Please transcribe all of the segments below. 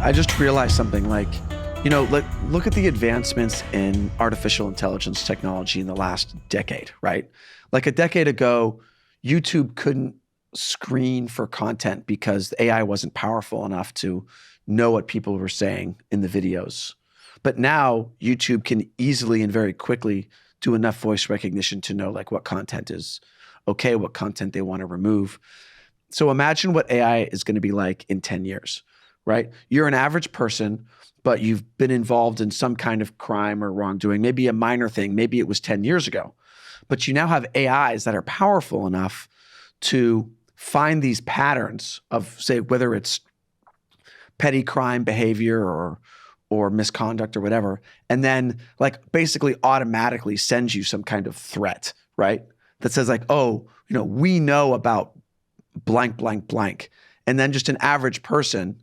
I just realized something look at the advancements in artificial intelligence technology in the last decade, right? Like a decade ago, YouTube couldn't screen for content because the AI wasn't powerful enough to know what people were saying in the videos. But now YouTube can easily and very quickly do enough voice recognition to know like what content is okay, what content they want to remove. So imagine what AI is going to be like in 10 years, right? You're an average person, but you've been involved in some kind of crime or wrongdoing, maybe a minor thing, maybe it was 10 years ago. But you now have AIs that are powerful enough to find these patterns of, say, whether it's petty crime behavior or misconduct or whatever, and then like basically automatically sends you some kind of threat, right? That says like, oh, we know about blank, blank, blank. And then just an average person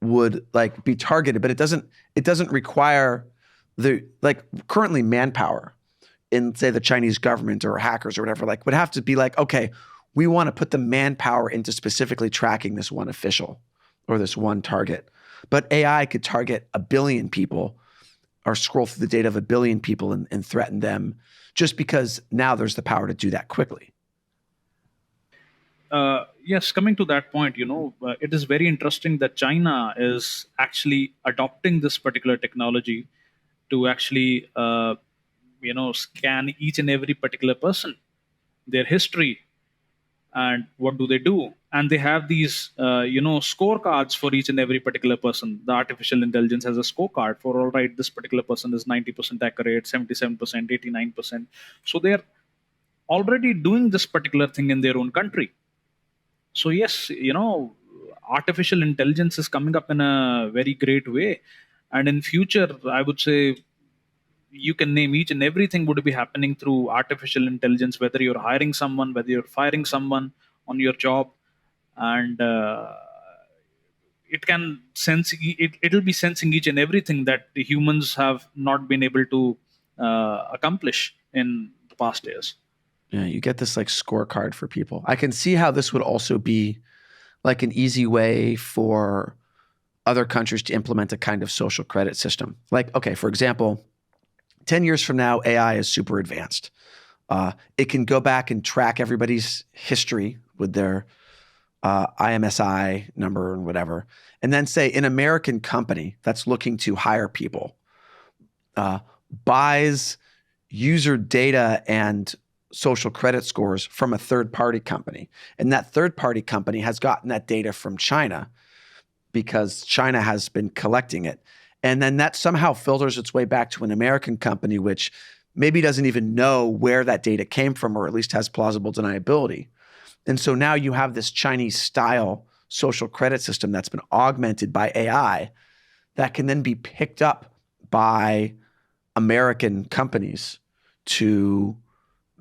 would like be targeted, but it doesn't require currently manpower in, say, the Chinese government or hackers or whatever, like would have to be like, okay, we want to put the manpower into specifically tracking this one official or this one target. But AI could target 1 billion people or scroll through the data of 1 billion people and threaten them just because now there's the power to do that quickly. Yes, coming to that point, it is very interesting that China is actually adopting this particular technology to actually, scan each and every particular person, their history, and what do they do. And they have these, scorecards for each and every particular person. The artificial intelligence has a scorecard for, all right, this particular person is 90% accurate, 77%, 89%. So they're already doing this particular thing in their own country. So yes, artificial intelligence is coming up in a very great way, and in future, I would say you can name each and everything would be happening through artificial intelligence. Whether you're hiring someone, whether you're firing someone on your job, and it can sense it'll be sensing each and everything that the humans have not been able to accomplish in the past years. Yeah, you get this like scorecard for people. I can see how this would also be like an easy way for other countries to implement a kind of social credit system. Like, okay, for example, 10 years from now, AI is super advanced. It can go back and track everybody's history with their IMSI number and whatever. And then say an American company that's looking to hire people buys user data and social credit scores from a third-party company. And that third-party company has gotten that data from China because China has been collecting it. And then that somehow filters its way back to an American company, which maybe doesn't even know where that data came from, or at least has plausible deniability. And so now you have this Chinese-style social credit system that's been augmented by AI that can then be picked up by American companies to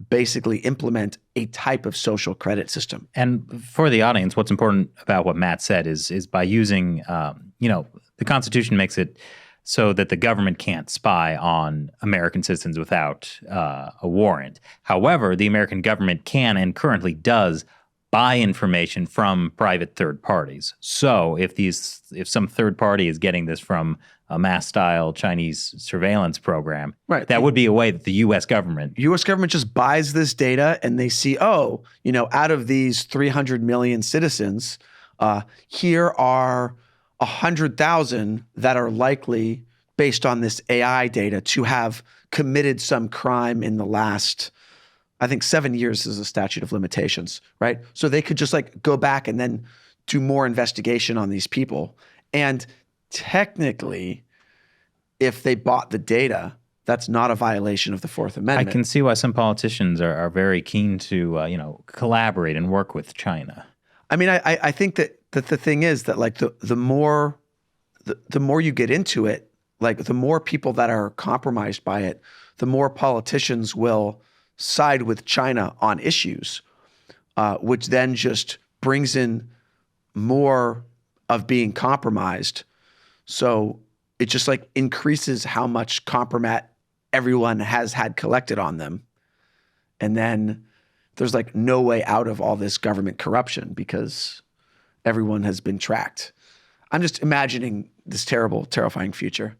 basically implement a type of social credit system. And for the audience, what's important about what Matt said is by using, the Constitution makes it so that the government can't spy on American citizens without a warrant. However, the American government can and currently does buy information from private third parties. So if some third party is getting this from a mass-style Chinese surveillance program, right, that would be a way that the U.S. government just buys this data and they see, out of these 300 million citizens, here are 100,000 that are likely, based on this AI data, to have committed some crime in the last, I think 7 years is a statute of limitations, right? So they could just like go back and then do more investigation on these people. And technically, if they bought the data, that's not a violation of the Fourth Amendment. I can see why some politicians are very keen to collaborate and work with China. I mean, I think that the thing is that like the more you get into it, like the more people that are compromised by it, the more politicians will side with China on issues, which then just brings in more of being compromised. So it just like increases how much compromat everyone has had collected on them. And then there's like no way out of all this government corruption because everyone has been tracked. I'm just imagining this terrible, terrifying future.